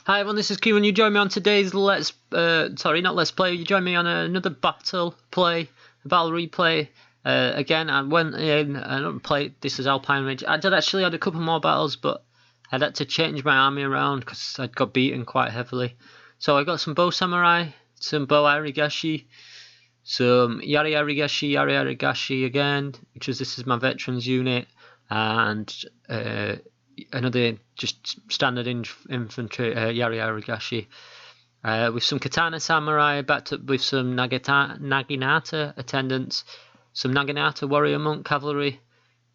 Hi everyone, this is Kieran. You join me on today's Let's Play. You join me on another battle replay. Again, I went in and played. This is Alpine Ridge. I did actually had a couple more battles, but I'd had to change my army around because I'd got beaten quite heavily. So I got some bow samurai, some bow arigashi, some yari arigashi again, this is my veterans unit, and another just standard infantry yari arigashi, with some katana samurai, backed up with some naginata attendants, some naginata warrior monk cavalry,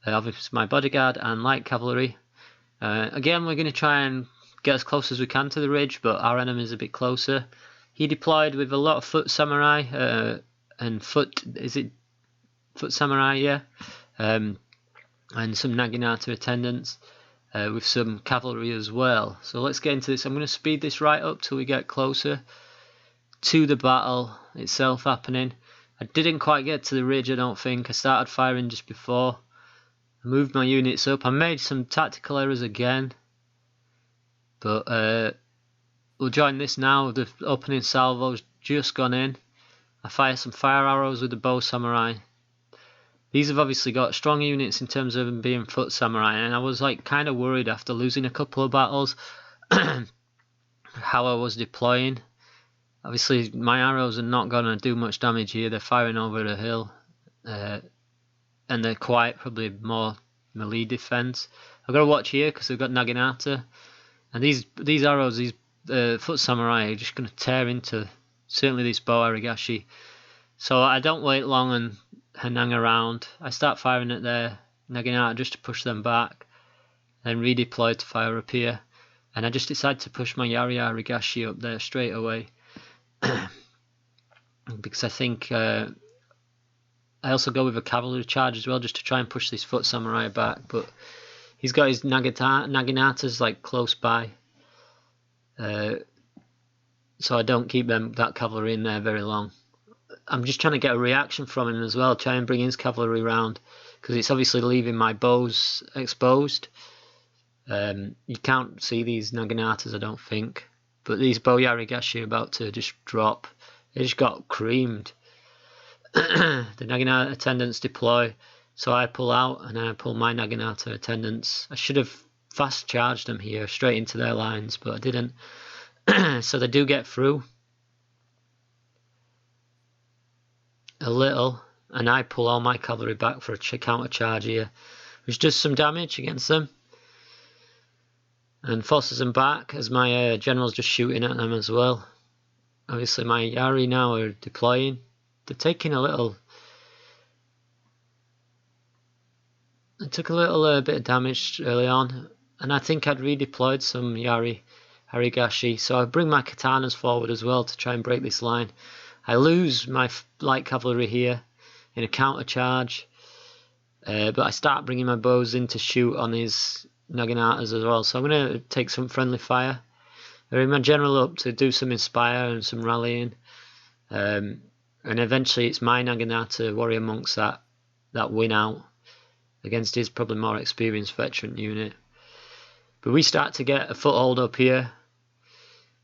obviously my bodyguard, and light cavalry. Again, we're going to try and get as close as we can to the ridge, but our enemy is a bit closer. He deployed with a lot of foot samurai and foot samurai, yeah, and some naginata attendants, with some cavalry as well. So let's get into this. I'm going to speed this right up till we get closer to the battle itself happening. I didn't quite get to the ridge, I don't think. I started firing just before. I moved my units up. I made some tactical errors again, but we'll join this now. The opening salvo's just gone in. I fire some fire arrows with the bow samurai. These have obviously got strong units in terms of them being foot samurai, and I was like kind of worried after losing a couple of battles how I was deploying. Obviously my arrows are not going to do much damage here. They're firing over the hill, and they're quite probably more melee defense. I've got to watch here because they've got naginata, and these arrows, these foot samurai, are just going to tear into certainly this bow arigashi. So I don't wait long and hang around. I start firing at their naginata just to push them back, then redeploy to fire up here, and I just decide to push my yari arigashi up there straight away because I think I also go with a cavalry charge as well, just to try and push this foot samurai back, but he's got his naginatas like close by, so I don't keep that cavalry in there very long. I'm just trying to get a reaction from him as well, try and bring his cavalry round, because it's obviously leaving my bows exposed. You can't see these naginatas, I don't think, but these bow arigashi are about to just drop. They just got creamed. The naginata attendants deploy, so I pull out and I pull my naginata attendants. I should have fast charged them here straight into their lines, but I didn't. So they do get through a little, and I pull all my cavalry back for a counter charge here, which does some damage against them and forces them back as my general's just shooting at them as well. Obviously my yari now are deploying. They're taking a little, I took a little bit of damage early on, and I think I'd redeployed some yari arigashi, so I bring my katanas forward as well to try and break this line. I lose my light cavalry here in a counter charge, but I start bringing my bows in to shoot on his naginatas as well, so I'm going to take some friendly fire. I bring my general up to do some inspire and some rallying, and eventually it's my naginata warrior monks that win out against his probably more experienced veteran unit. But we start to get a foothold up here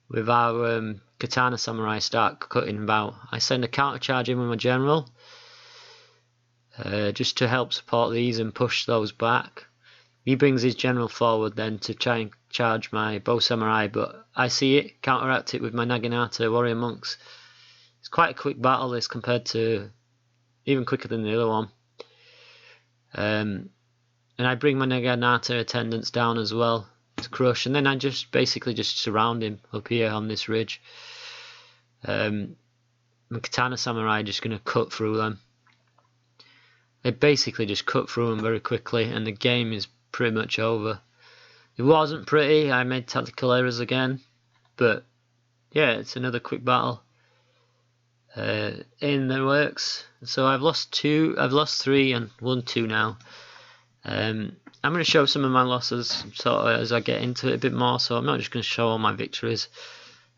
with our katana samurai start cutting about. I send a counter charge in with my general, just to help support these and push those back. He brings his general forward then to try and charge my bow samurai, but I see it, counteract it with my naginata warrior monks. It's quite a quick battle this, compared to even quicker than the other one. And I bring my naginata attendants down as well to crush, and then I just basically just surround him up here on this ridge. My katana samurai are just going to cut through them. They basically just cut through them very quickly, and the game is pretty much over. It wasn't pretty, I made tactical errors again, but yeah, it's another quick battle in the works. So I've lost 3 and won 2 now. I'm going to show some of my losses sort of as I get into it a bit more, so I'm not just going to show all my victories.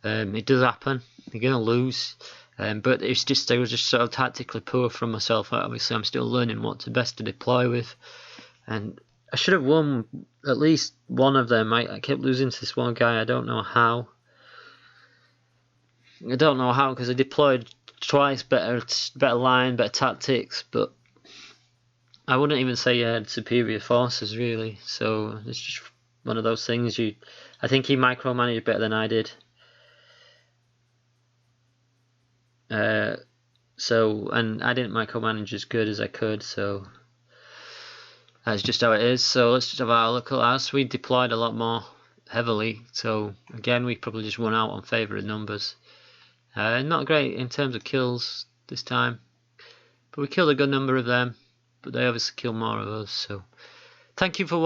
It does happen, you're going to lose, but it's just, I was just sort of tactically poor from myself. Obviously I'm still learning what best to deploy with, and I should have won at least one of them. I kept losing to this one guy, I don't know how. I don't know how, because I deployed twice, better line, better tactics, but I wouldn't even say he had superior forces really. So it's just one of those things. I think he micromanaged better than I did. And I didn't micromanage as good as I could, so that's just how it is. So let's just have a look at us. We deployed a lot more heavily, so again we probably just won out on favourite numbers. Not great in terms of kills this time, but we killed a good number of them, but they obviously killed more of us. So thank you for watching.